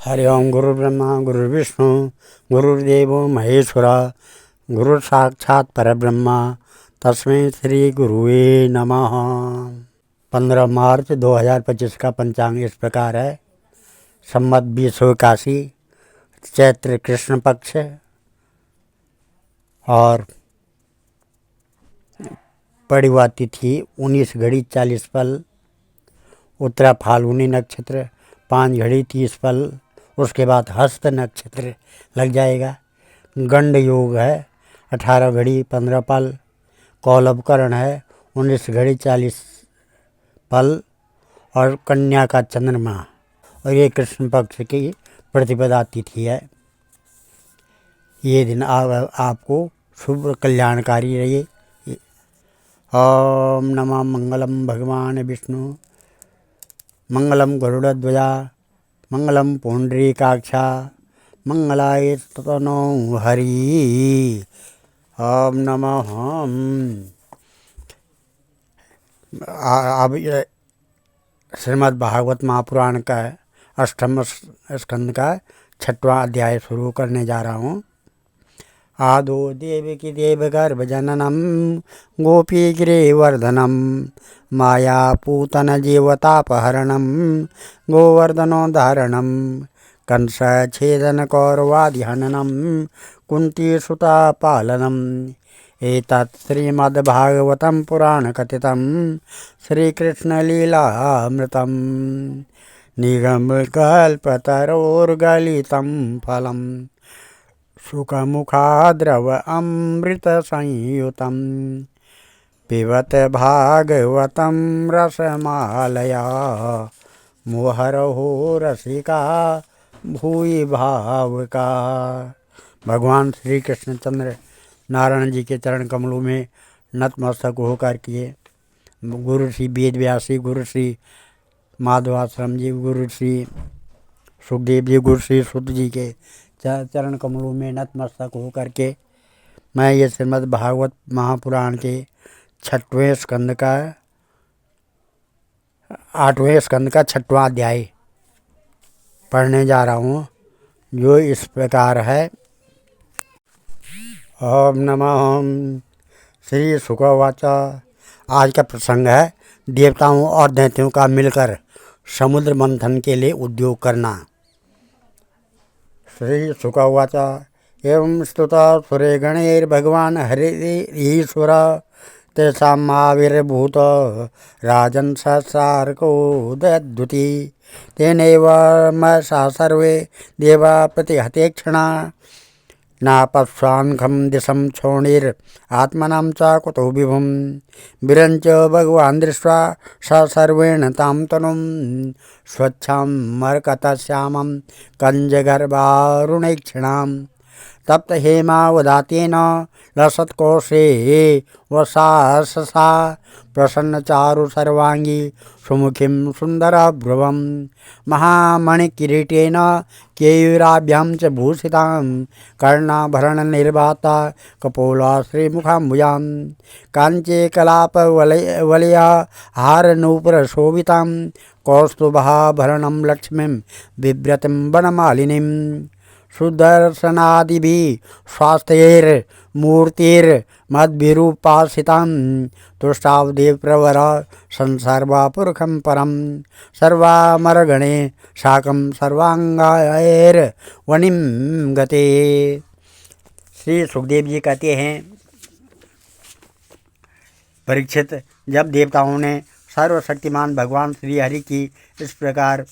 हरि ओम। गुरुर्ब्रह्मा गुरुर्विष्णु गुरुर्देवो महेश्वरा गुरु साक्षात परब्रह्मा तस्मै श्री गुरुवे नमः। 15 मार्च 2025 का पंचांग इस प्रकार है। संवत 2081 चैत्र कृष्ण पक्ष और पड़ी हुआ तिथि 19 घड़ी 40 पल, उत्तरा फाल्गुनी नक्षत्र 5 घड़ी 30 पल, उसके बाद हस्त नक्षत्र लग जाएगा। गंड योग है 18 घड़ी 15 पल, कौलभकर्ण है 19 घड़ी 40 पल और कन्या का चंद्रमा, और ये कृष्ण पक्ष की प्रतिपदा तिथि है। ये दिन आपको शुभ कल्याणकारी रहिए। ओम नमः मंगलम भगवान विष्णु मंगलम गरुड़ध्वजा मंगलम पुंडरीकाक्षा मंगलाय तनो हरि। ओम नमः। अब श्रीमद् भागवत महापुराण का 8वें स्कंद का 6वां अध्याय शुरू करने जा रहा हूँ। आदो देवकी देवगर्भ जननम गोपी गिरिवर्धनम माया पूतन जीवतापहरणम गोवर्धनोद्धारणम कंस छेदन कौरवादिहननम कुंती सुता पालनम। एतत् श्रीमद्भागवतं पुराण कथितं श्रीकृष्ण लीलामृतं निगम कल्पतरोर्गलितं फलम् सुखमुखाद्रव अमृत संयुतं पिबत भागवतं रसमालया मोहरहो रसिका भूयि भावुका। भगवान श्री कृष्णचंद्र नारायण जी के चरण कमलों में नतमस्तक होकर किए गुरु श्री वेद व्यास जी, गुरु श्री माधवाश्रम जी, गुरु श्री सुखदेव जी, गुरु श्री शुद्ध जी के चरण कमलों में नतमस्तक होकर के मैं ये श्रीमद् भागवत महापुराण के 8वें स्कंद का 6वां अध्याय पढ़ने जा रहा हूँ, जो इस प्रकार है। ओम नमः। श्री शुकवाच। आज का प्रसंग है देवताओं और दैत्यों का मिलकर समुद्र मंथन के लिए उद्योग करना। श्री शुकवाच। एवं स्तुता सुरे गणैर्भगवान् हरिरीश्वर तेषामाविर्भूत राजन् सहस्रार्को दद्युति तेनैव महसा सर्वे देवा प्रतिहते क्षणा नापस्वान्खं दिशं क्षोणिरात्मनां च कुतो विभुं विरञ्च भगवान् दृष्ट्वा स सर्वेण तां तनुं स्वच्छं मरकतश्यामं कञ्जगर्भारुणैक्षणां तप्त हेमावदातेन लसत्कोशे वसाससा प्रसन्नचारु सर्वांगी सुमुखीं सुन्दरभ्रुवं महामणिकिरीटेन केयूराभ्यां च भूषितां कर्णाभरणनिर्वाता कपोला श्रीमुखाम्बुजां काञ्चे कलापवलया हारनूपुरशोभितां कौस्तुभाभरणं लक्ष्मीं बिभ्रतिं वनमालिनीं सुदर्शनादिभिः स्वास्थ्यैर्मूर्तिर्मद्भिरूपासितां तुष्टावदेवप्रवर संसर्वापुरुषं परं सर्वामरगणे साकं सर्वांगायैर्वनिं गते। श्री सुखदेव जी कहते हैं, परीक्षित, जब देवताओं ने सर्वशक्तिमान भगवान श्री हरि की इस प्रकार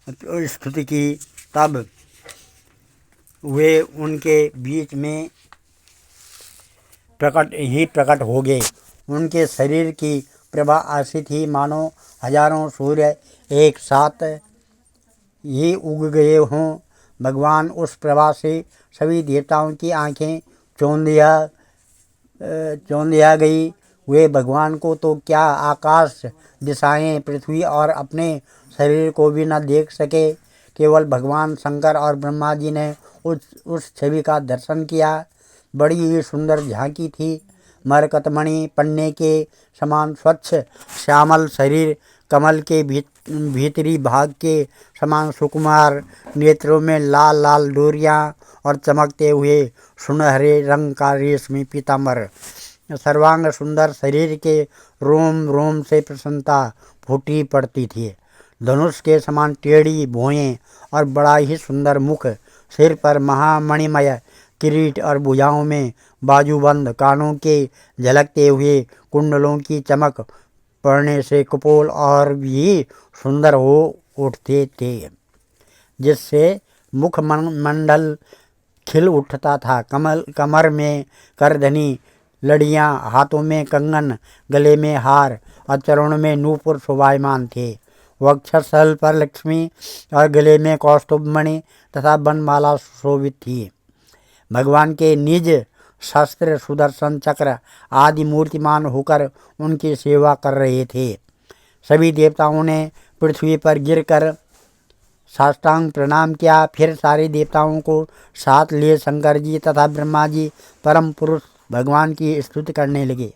स्तुति की, तब वे उनके बीच में प्रकट हो गए। उनके शरीर की प्रभा ऐसी थी मानो हजारों सूर्य एक साथ ही उग गए हों। भगवान उस प्रभा से सभी देवताओं की आंखें चौंधिया गई। वे भगवान को तो क्या आकाश, दिशाएं, पृथ्वी और अपने शरीर को भी न देख सके। केवल भगवान शंकर और ब्रह्मा जी ने उस छवि का दर्शन किया। बड़ी ही सुंदर झांकी थी। मरकतमणि पन्ने के समान स्वच्छ श्यामल शरीर, कमल के भीतरी भाग के समान सुकुमार, नेत्रों में लाल लाल डोरियां और चमकते हुए सुनहरे रंग का रेशमी पीताम्बर, सर्वांग सुंदर शरीर के रोम रोम से प्रसन्नता फूटी पड़ती थी। धनुष के समान टेढ़ी भुएं और बड़ा ही सुंदर मुख, सिर पर महामणिमय किरीट और भुजाओं में बाजूबंद, कानों के झलकते हुए कुंडलों की चमक पड़ने से कपोल और भी सुंदर हो उठते थे, जिससे मुखमंडल खिल उठता था। कमर में करधनी लड़ियां, हाथों में कंगन, गले में हार और चरणों में नूपुर शोभायमान थे। वक्षस्थल पर लक्ष्मी और गले में कौस्तुभ मणि तथा बनमाला सुशोभित थी। भगवान के निज शस्त्र सुदर्शन चक्र आदि मूर्तिमान होकर उनकी सेवा कर रहे थे। सभी देवताओं ने पृथ्वी पर गिरकर साष्टांग प्रणाम किया। फिर सारे देवताओं को साथ लिए शंकर जी तथा ब्रह्मा जी परम पुरुष भगवान की स्तुति करने लगे,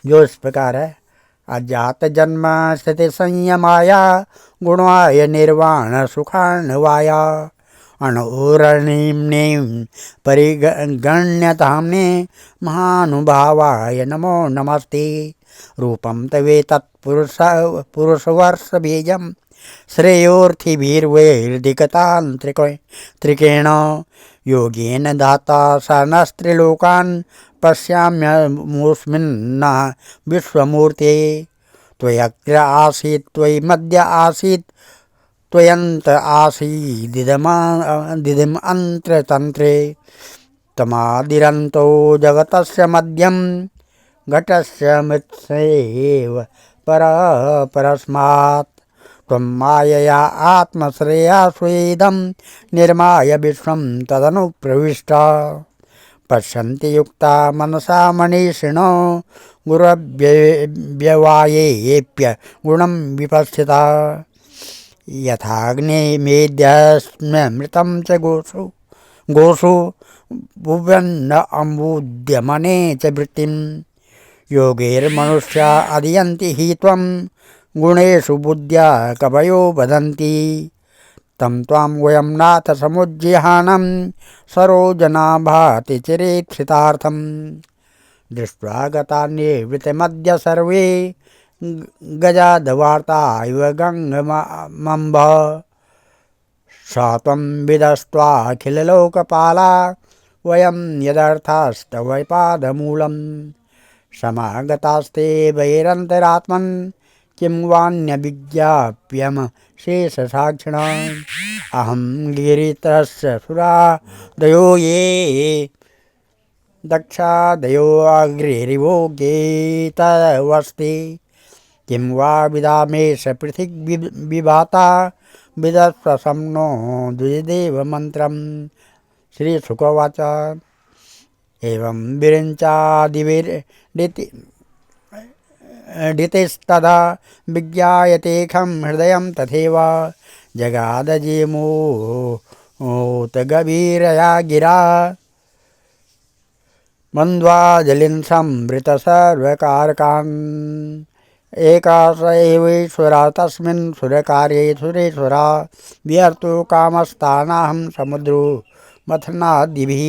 जो इस प्रकार है। अजात जन्म स्थिति संयमाया गुणाय निर्वाण सुखान्वाया अणोरणीं परिगण्यताम्ने महानुभावाय नमो नमस्ते। रूपं तवे तत्पुरुषवर्षबीजं श्रेयोर्थिभिर्वैर्दिकतान्त्रिकेण योगेन दाता सनस्त्रिलोकान् पश्याम्यमुस्मिन् विश्वमूर्ते। त्वयग्र आसीत् त्वयि मध्य आसीत् त्वयन्त आसीदिदम् अन्त्रतन्त्रे। तमादिरन्तो जगतस्य मध्यं घटस्य मृत्सेव परस्मात्। त्वं मायया आत्मश्रेया स्वेदं निर्माय विश्वं तदनुप्रविष्टा। पश्यन्ति युक्ता मनसा मनीषिणो गुरव्यवायेऽप्य गुणं विपश्चिता। यथाग्निमेध्यस्मृतं च गोषु भुवन्न अम्बुद्यमने च वृत्तिं। योगैर्मनुष्या अधियन्ति हि त्वं गुणेषु बुद्ध्या कवयो वदन्ति। तं त्वां वयं नाथ समुज्जिहानं सरोजना भाति चिरेक्षितार्थं। दृष्ट्वा गता निवृत्तिमद्य सर्वे गजादवार्ता इव गङ्गमम्ब। सा त्वं विदस्त्वाखिललोकपाला वयं यदर्थास्तव पादमूलं। समागतास्ते वैरन्तरात्मन् किं वान्यविज्ञाप्यं शेषसाक्षिणा। अहं गिरित्रस्य सुरादयो ये दक्षादयो अग्रेरिवो गेतवस्ति। किं वा विदामेश पृथिग्विभाता विदस्वसं नो द्विदेव मंत्रम। श्री शुकोवाच एवं विरिञ्चादिविदितस्तदा विज्ञायतेऽहं हृदयं तथैव। जगादजीमूत गभीरया गिरा मन्द्वाजलिं संवृत सर्वकारकान्। एकास एवेश्वरा तस्मिन् सुरकार्ये सुरेश्वरा। व्यर्थो कामस्तानाहं समुद्रो मथनादिभिः।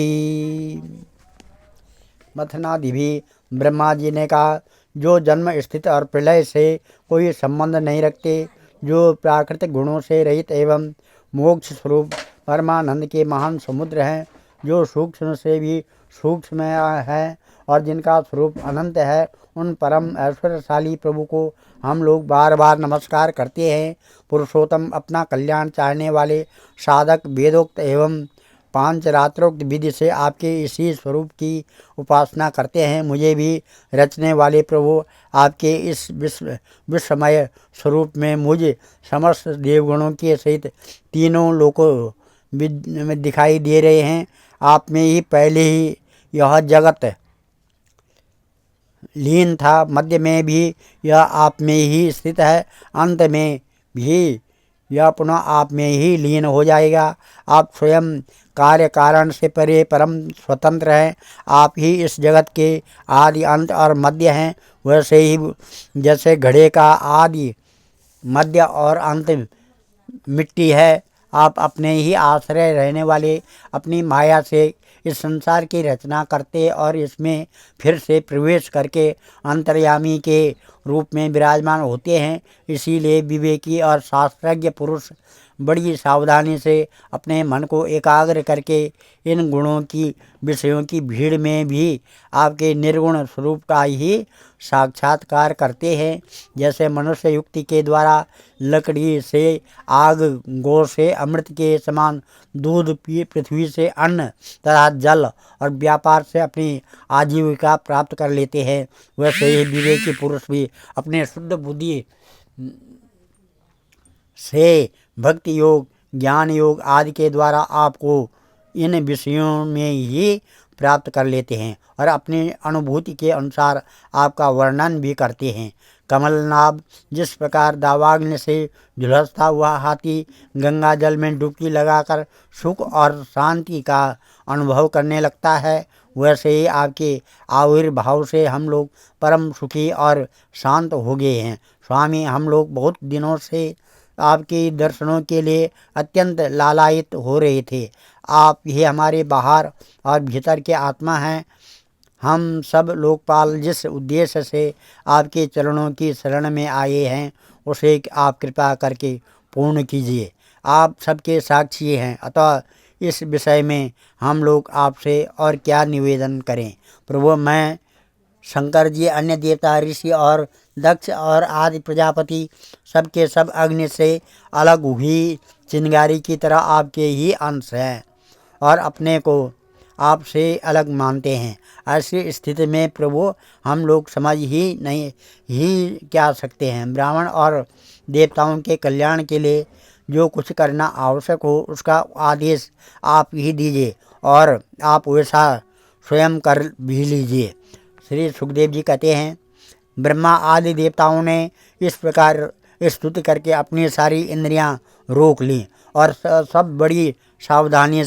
ब्रह्मा जी ने कहा, जो जन्म स्थिति और प्रलय से कोई संबंध नहीं रखते, जो प्राकृतिक गुणों से रहित एवं मोक्ष स्वरूप परमानंद के महान समुद्र हैं, जो सूक्ष्म से भी सूक्ष्म है और जिनका स्वरूप अनंत है, उन परम ऐश्वर्यशाली प्रभु को हम लोग बार बार नमस्कार करते हैं। पुरुषोत्तम अपना कल्याण चाहने वाले साधक वेदोक्त एवं पांचरात्रोक्त विधि से आपके इसी स्वरूप की उपासना करते हैं। मुझे भी रचने वाले प्रभु आपके इस विश्वमय स्वरूप में मुझ समस्त देवगणों के सहित तीनों लोकों में दिखाई दे रहे हैं। आप में ही पहले ही यह जगत लीन था, मध्य में भी यह आप में ही स्थित है, अंत में भी यह पुनः आप में ही लीन हो जाएगा। आप स्वयं कार्य कारण से परे परम स्वतंत्र हैं। आप ही इस जगत के आदि अंत और मध्य हैं। वैसे ही जैसे घड़े का आदि मध्य और अंत मिट्टी है, आप अपने ही आश्रय रहने वाले अपनी माया से इस संसार की रचना करते और इसमें फिर से प्रवेश करके अंतर्यामी के रूप में विराजमान होते हैं। इसीलिए विवेकी और शास्त्रज्ञ पुरुष बड़ी सावधानी से अपने मन को एकाग्र करके इन गुणों की विषयों की भीड़ में भी आपके निर्गुण स्वरूप का ही साक्षात्कार करते हैं। जैसे मनुष्य युक्ति के द्वारा लकड़ी से आग, गौ से अमृत के समान, दूध पी, पृथ्वी से अन्न तथा जल और व्यापार से अपनी आजीविका प्राप्त कर लेते हैं, वैसे ही विवेकी पुरुष भी अपने शुद्ध बुद्धि से भक्ति योग, ज्ञान योग आदि के द्वारा आपको इन विषयों में ही प्राप्त कर लेते हैं और अपनी अनुभूति के अनुसार आपका वर्णन भी करते हैं। कमलनाभ जिस प्रकार दावाग्नि से झुलसता हुआ हाथी गंगा जल में डुबकी लगाकर सुख और शांति का अनुभव करने लगता है, वैसे ही आपके आविर्भाव से हम लोग परम सुखी और शांत हो गए हैं। स्वामी, हम लोग बहुत दिनों से आपके दर्शनों के लिए अत्यंत लालायित हो रहे थे। आप ही हमारे बाहर और भीतर के आत्मा हैं। हम सब लोकपाल जिस उद्देश्य से आपके चरणों की शरण में आए हैं, उसे आप कृपा करके पूर्ण कीजिए। आप सबके साक्षी हैं, अतः इस विषय में हम लोग आपसे और क्या निवेदन करें। प्रभु, मैं शंकर जी, अन्य देवता, ऋषि और दक्ष और आदि प्रजापति सबके सब अग्नि से अलग हुई चिंगारी की तरह आपके ही अंश हैं और अपने को आपसे अलग मानते हैं। ऐसी स्थिति में प्रभु, हम लोग समझ ही क्या सकते हैं। ब्राह्मण और देवताओं के कल्याण के लिए जो कुछ करना आवश्यक हो उसका आदेश आप ही दीजिए और आप वैसा स्वयं कर भी लीजिए। श्री सुखदेव जी कहते हैं, ब्रह्मा आदि देवताओं ने इस प्रकार स्तुति करके अपनी सारी इंद्रियां रोक लीं और सब बड़ी सावधानी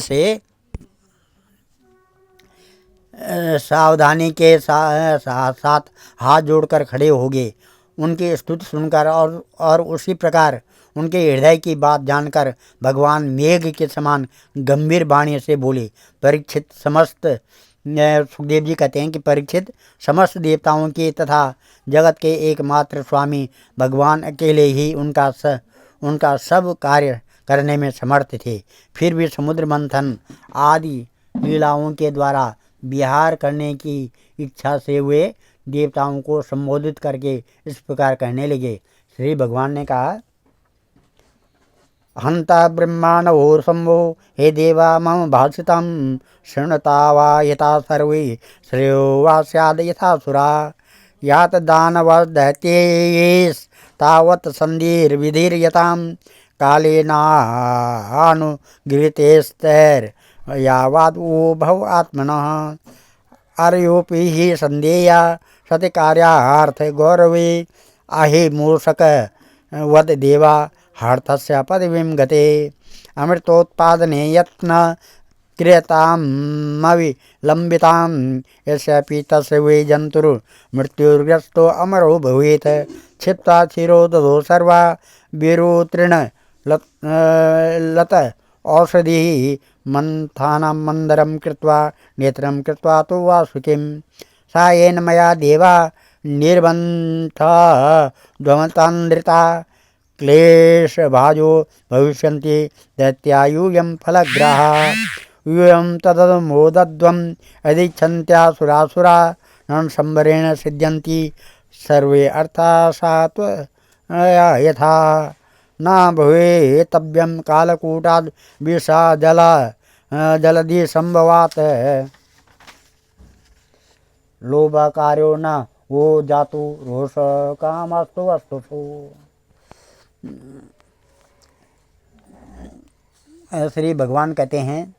के साथ हाथ जोड़कर खड़े हो गए। उनकी स्तुति सुनकर और उसी प्रकार उनके हृदय की बात जानकर भगवान मेघ के समान गंभीर वाणी से बोले। परीक्षित सुखदेव जी कहते हैं कि परीक्षित, समस्त देवताओं के तथा जगत के एकमात्र स्वामी भगवान अकेले ही उनका सब कार्य करने में समर्थ थे। फिर भी समुद्र मंथन आदि लीलाओं के द्वारा विहार करने की इच्छा से वे देवताओं को संबोधित करके इस प्रकार कहने लगे। श्री भगवान ने कहा, हंता ब्रह्माणवो शंभो हे देवा मम भाषितं शृणुता वा यथा सर्वे श्रेयो वा स्याद यथा सुरा यात दानवदैत्यैस्तावत् संधिर्विधिर्यतां कालेनानुगृहीतैस्तैर्यावद्वो भव आत्मनः अर्योपि हि संदेया सति कार्यार्थ गौरवे आहे मूषक वद देवा हार्थस्य पदवीं गते अमृतोत्पादने यत्न क्रियतामविलंबितां यस्यापि तस्य वै जन्तुर्मृत्युर्ग्रस्तो अमरो भवेत् क्षिप्ता क्षीरो दधो सर्वा विरुतृण लत औषधिः मंथानं मंदरं कृत्वा नेत्रं कृत्वा तो वासुकिं सा येन मया देवा निर्बन्धा ध्वमतान्द्रिता क्लेश भाजो भविष्यन्ति दैत्यायूयं फलग्राहा यूयं तदमोदध्वं यदिच्छन्त्यासुरासुरा न संवरेण सिद्ध्यन्ति सर्वे अर्थासात् यथा न भवेतव्यं कालकूटाद् विषा जलधि संभवात् लोभकार्यो न वो जातु रोष कामस्तु वस्तुषु। श्री भगवान कहते हैं,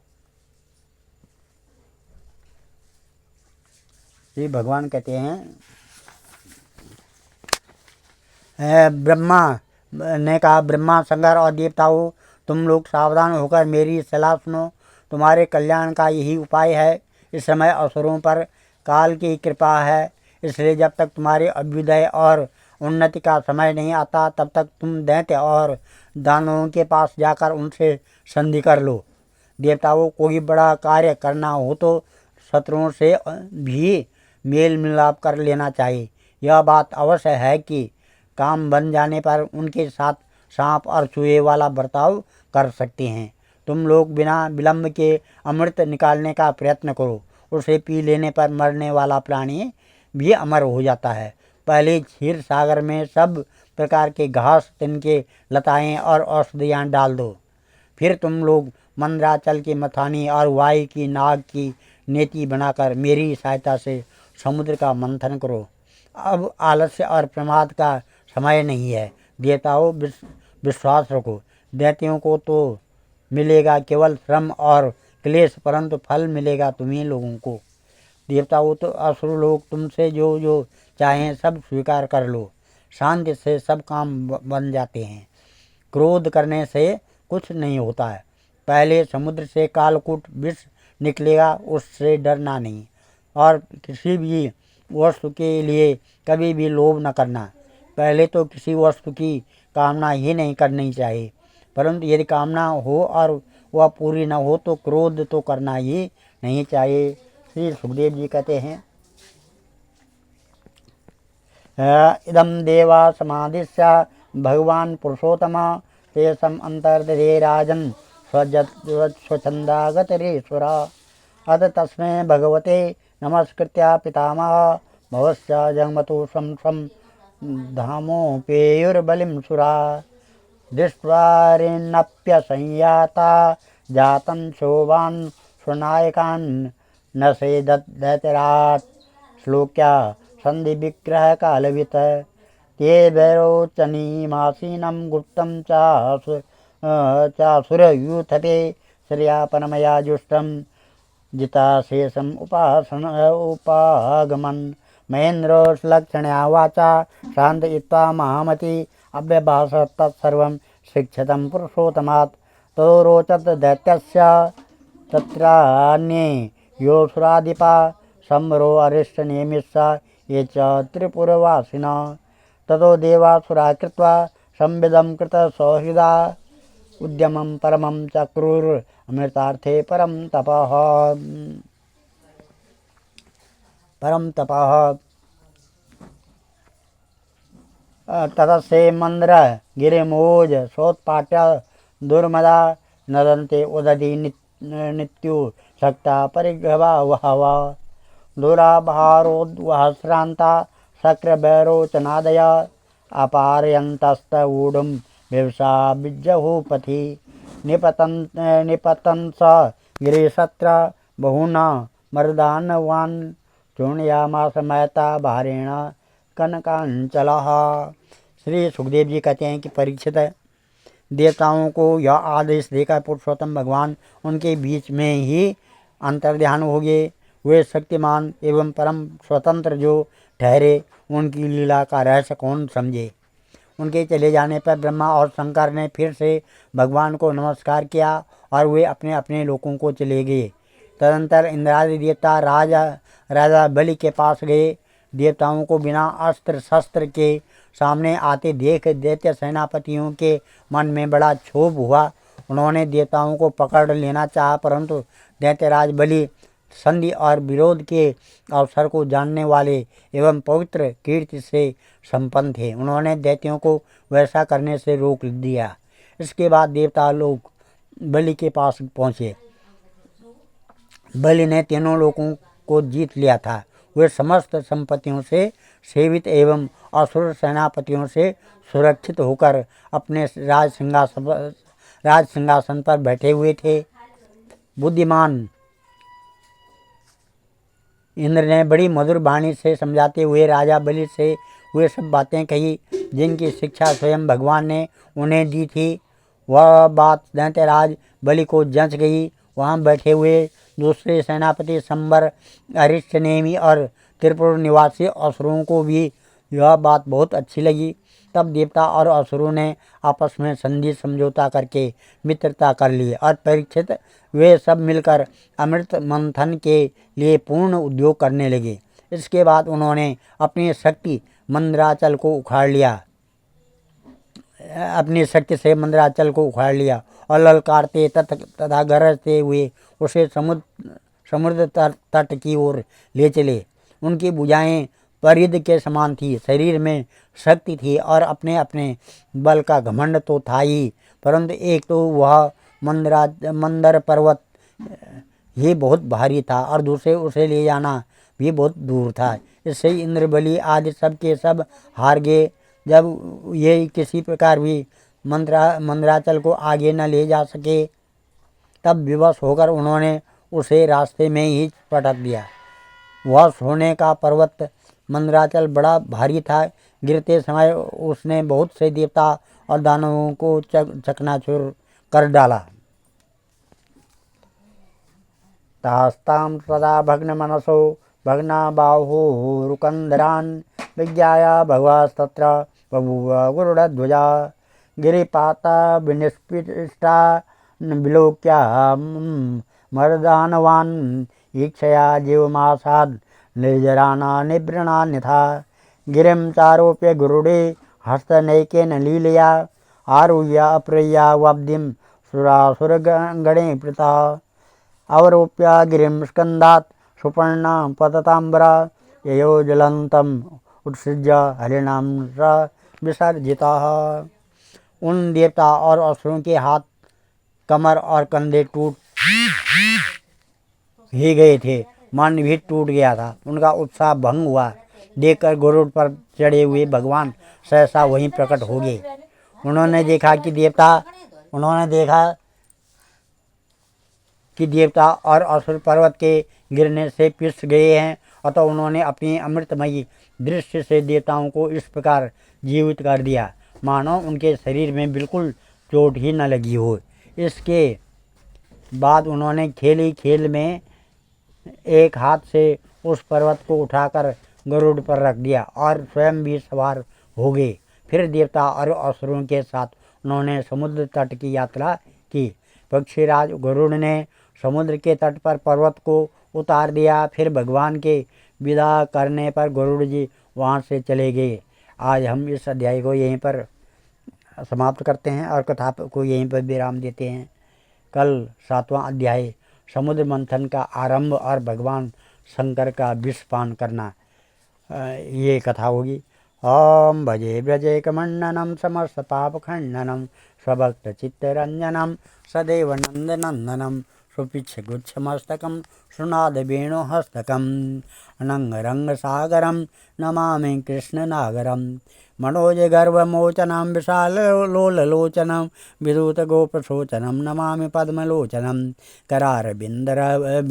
ब्रह्मा ने कहा, ब्रह्मा, शंकर और देवताओं, तुम लोग सावधान होकर मेरी सलाह सुनो। तुम्हारे कल्याण का यही उपाय है। इस समय असुरों पर काल की कृपा है, इसलिए जब तक तुम्हारे अभ्युदय और उन्नति का समय नहीं आता तब तक तुम दैत्य और दानवों के पास जाकर उनसे संधि कर लो। देवताओं कोई बड़ा कार्य करना हो तो शत्रुओं से भी मेल मिलाप कर लेना चाहिए। यह बात अवश्य है कि काम बन जाने पर उनके साथ सांप और चूहे वाला बर्ताव कर सकते हैं। तुम लोग बिना विलंब के अमृत निकालने का प्रयत्न करो। उसे पी लेने पर मरने वाला प्राणी भी अमर हो जाता है। पहले क्षीर सागर में सब प्रकार के घास, तिनके, लताएं और औषधियाँ डाल दो। फिर तुम लोग मंदराचल की मथानी और वायु की नाग की नेति बनाकर मेरी सहायता से समुद्र का मंथन करो। अब आलस्य और प्रमाद का समय नहीं है। देवताओं विश्वास रखो। दैत्यों को तो मिलेगा केवल श्रम और क्लेश, परंतु फल मिलेगा तुम्हीं लोगों को। देवताओं तो असुर लोग तुमसे जो जो चाहें सब स्वीकार कर लो। शांति से सब काम बन जाते हैं। क्रोध करने से कुछ नहीं होता है। पहले समुद्र से कालकूट विष निकलेगा, उससे डरना नहीं। और किसी भी वस्तु के लिए कभी भी लोभ न करना। पहले तो किसी वस्तु की कामना ही नहीं करनी चाहिए, परंतु यदि कामना हो और वह पूरी न हो तो क्रोध तो करना ही नहीं चाहिए। श्री सुखदेव जी कहते हैं, इदम देवा समादिश्य भगवान पुरुषोत्तम तेषम अंतर्दधे राजन स्वच्छंदागतरेश्वरा अत तस्मै भगवते नमस्कृत्या पितामह भवस्य जगमतो स्वं स्वं धामोपेयुर्बलिं सुरा दृष्ट्वारिणप्यसंयाता जातं शोभान् सुनायकान् न सेददैतराट् श्लोक्या संधि विग्रह कालवित ते वैरोचनीमासीनं गुप्तं चासुरयूथपे श्रियापनमया जुष्टं जिताशेषम् उपागमन् महेन्द्रोऽश्लक्षणया वाचा शान्तयित्वा महामती अव्यभाषत तत्सर्वं शिक्षितं पुरुषोत्तमात् ततो रोचत दैत्यस्य तत्रान्ये योऽसुराधिपा सम्रो अरिष्टनेमिश्च ये च त्रिपुरवासिनः ततो देवासुरा कृत्वा संविदं कृतसौहृदा उद्यमं परमं चक्रुरमृतार्थे परम तपः ततस्ते मंद्र गिरिमोज सोत्पाट्य दुर्मदा नदन्ते उदधि नित्यु शक्ता परिघवा वहवा दुराभारोद्वहश्रान्ता शक्रभैरोचनादया अपारयन्तस्तवूढुं विवसा विज्जहुपथि निपतन् स गिरिशत्र बहुना मर्दानवान् चूर्णयामास महता भारेण कनकांचलः। श्री सुखदेव जी कहते हैं कि परीक्षित देवताओं को यह आदेश देकर पुरुषोत्तम भगवान उनके बीच में ही अंतर्ध्यान हो गए। वे शक्तिमान एवं परम स्वतंत्र जो ठहरे, उनकी लीला का रहस्य कौन समझे। उनके चले जाने पर ब्रह्मा और शंकर ने फिर से भगवान को नमस्कार किया और वे अपने अपने लोकों को चले गए। तदंतर इंद्रादि देवता राजा बलि के पास गए। देवताओं को बिना अस्त्र शस्त्र के सामने आते देख दैत्य सेनापतियों के मन में बड़ा क्षोभ हुआ। उन्होंने देवताओं को पकड़ लेना चाहा, परंतु दैत्यराज बलि संधि और विरोध के अवसर को जानने वाले एवं पवित्र कीर्ति से संपन्न थे। उन्होंने दैत्यों को वैसा करने से रोक दिया। इसके बाद देवता लोग बलि के पास पहुँचे। बलि ने तीनों लोगों को जीत लिया था। वे समस्त संपत्तियों से सेवित एवं असुर सेनापतियों से सुरक्षित होकर अपने राज सिंहासन पर बैठे हुए थे। बुद्धिमान इंद्र ने बड़ी मधुर वाणी से समझाते हुए राजा बलि से वे सब बातें कही जिनकी शिक्षा स्वयं भगवान ने उन्हें दी थी। वह बात दैत्यराज बलि को जंच गई। वहाँ बैठे हुए दूसरे सेनापति संबर, अरिष्टनेमि और त्रिपुर निवासी असुरों को भी यह बात बहुत अच्छी लगी। तब देवता और असुरों ने आपस में संधि समझौता करके मित्रता कर ली और परीक्षित वे सब मिलकर अमृत मंथन के लिए पूर्ण उद्योग करने लगे। इसके बाद उन्होंने अपनी शक्ति मंदराचल को उखाड़ लिया, अपनी शक्ति से मंदराचल को उखाड़ लिया और ललकारते तथा गरजते हुए उसे समुद्र तट की ओर ले चले। उनकी भुजाएं परिध के समान थी, शरीर में शक्ति थी और अपने अपने बल का घमंड तो था ही, परंतु एक तो वह मंदर पर्वत ही बहुत भारी था और दूसरे उसे ले जाना भी बहुत दूर था। इससे इंद्रबली आदि सब के सब हार गए। जब ये किसी प्रकार भी मंदराचल को आगे न ले जा सके, तब विवश होकर उन्होंने उसे रास्ते में ही पटक दिया। वह सोने का पर्वत मंदराचल बड़ा भारी था। गिरते समय उसने बहुत से देवता और दानवों को चकनाचूर कर डाला। तास्तां सदा भग्न मनसो भग्ना बाहु रुकंदरान विज्ञाया भगवास्तत्र बभूव गुरुड़ध्वजा गिरिपाता विनिष्पिष्टा विलोक्या मर्दानवान ईक्षया जीवमासाद निर्जराना निवृणान्यथा गिरिं चारोप्य गुरुडे हस्तनैकेन लीलया आरुह्य अप्रया वाब्धिं सुरासुरगणे प्रता अवरोप्य गिरिं स्कंदात् सुपर्णा पततांबरा ययो ज्वलन्तम् उत्सृज्य हरिणाम स विसर्जिता। उन देवता और असुरों के हाथ, कमर और कंधे टूट ही गए थे, मन भी टूट गया था। उनका उत्साह भंग हुआ। देखकर गरुड़ पर चढ़े हुए भगवान सहसा वहीं प्रकट हो गए। उन्होंने देखा कि देवता और असुर पर्वत के गिरने से पिस गए हैं, अतः उन्होंने अपनी अमृतमयी दृष्टि से देवताओं को इस प्रकार जीवित कर दिया मानो उनके शरीर में बिल्कुल चोट ही न लगी हो। इसके बाद उन्होंने खेली खेल में एक हाथ से उस पर्वत को उठाकर गरुड़ पर रख दिया और स्वयं भी सवार हो गए। फिर देवता और असुरों के साथ उन्होंने समुद्र तट की यात्रा की। पक्षीराज गरुड़ ने समुद्र के तट पर पर्वत को उतार दिया। फिर भगवान के विदा करने पर गरुड़ जी वहाँ से चले गए। आज हम इस अध्याय को यहीं पर समाप्त करते हैं और कथा को यहीं पर विराम देते हैं। कल 7वां अध्याय समुद्र मंथन का आरंभ और भगवान शंकर का विषपान करना, ये कथा होगी। ओम भजे व्रजेकमण्डनं समस्त पापखण्डनं स्वभक्त चित्तरंजनं सदैव नंदनंदनं सुपिच्छगुच्छमस्तकं सुनाद वेणुहस्तकं अनंगरंगसागरं नमामि कृष्णनागरं मनोजगर्वमोचनं विशालोललोचनं विदूतगोपशोचनं नमामि पद्मलोचनं करारविन्दभूधरं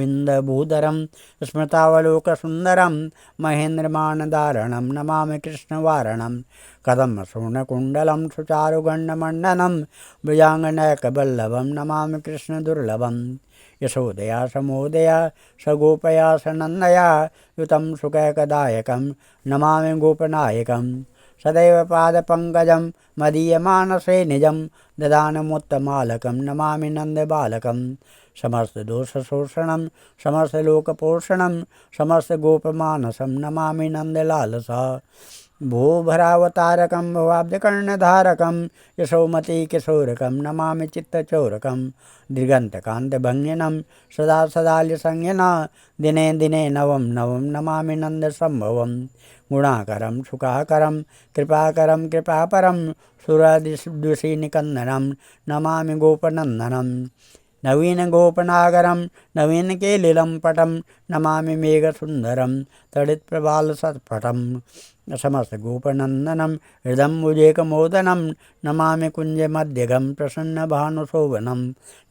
स्मृतावलोकसुन्दरं महेन्द्रमानदारणं नमामि कृष्णवारणं कदम्बसूर्णकुण्डलं सुचारुगण्डमण्डनं भुजाङ्गनयकवल्लभं नमामि कृष्णदुर्लभं यशोदया समोदया सगोपया सनन्दया युतं सुखैकदायकं नमामि गोपनायकं सदैव पादपङ्कजं मदीयमानसे निजं ददानमुत्तमालकं नमामि नन्दबालकं समस्तदोषशोषणं समस्तलोकपोषणं समस्तगोपमानसं नमामि नन्दलालसा भूभरावतारकं भवाब्जकर्णधारकं यशोमती किशोरकं नमामि चित्तचोरकं दिगन्तकान्तभङ्गिनं सदा सदाल्यसंज्ञना दिने दिने नवं नवं नमामि नन्दसम्भवं गुणाकरं सुखाकरं कृपाकरं कृपापरं सुरद्विषीनिकन्दनं नमामि गोपनन्दनं नवीनगोपनागरं नवीनकेलिलं पटं नमामि मेघसुन्दरं तडित्प्रबालसत्पटं समस्तगोपनन्दनं हृदम्बुजेकमोदनं नमामि कुञ्जमध्यगं प्रसन्नभानुशोभनं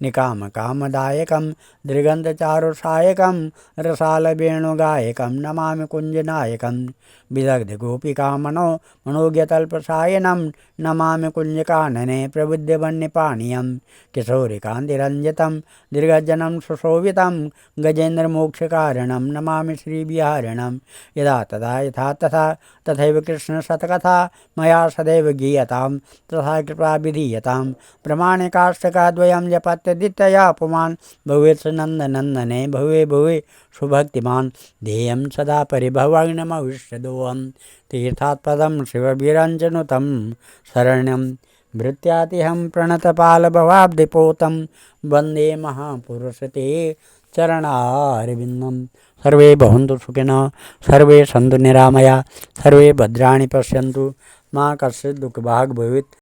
निकामकामदायकं दृगन्तचारुसायकं रसालवेणुगायकं नमामि कुञ्जनायकं विदग्धगोपिकामनो मनोज्ञतल्पसायनं नमामि कुञ्जकानने प्रबुद्धवन्यपानीयं किशोरिकान्तिरञ्जितं दीर्घजनं सुशोभितं गजेन्द्रमोक्षकारणं नमामि श्रीविहारिणं यदा तदा यथा तथा तथैव कृष्णशतकथा मया सदैव गीयतां तथा कृपा विधीयतां प्रमाणिकाष्टकाद्वयं जपत्यदित्यया पुमान् भवेत् नन्दनन्दने भवे भवे सुभक्तिमान् ध्येयं सदा परिभवाग्नमविष्यदोऽहं तीर्थात्पदं शिववीरञ्जनुतं शरण्यं भृत्यातिहं प्रणतपालभवाब्धिपोतं वन्दे महापुरुषते चरणारविन्दं। सर्वे भवन्तु सुखिनः, सर्वे सन्तु निरामया, सर्वे भद्राणि पश्यन्तु, मा कश्चित् दुःखभाग् भवेत्।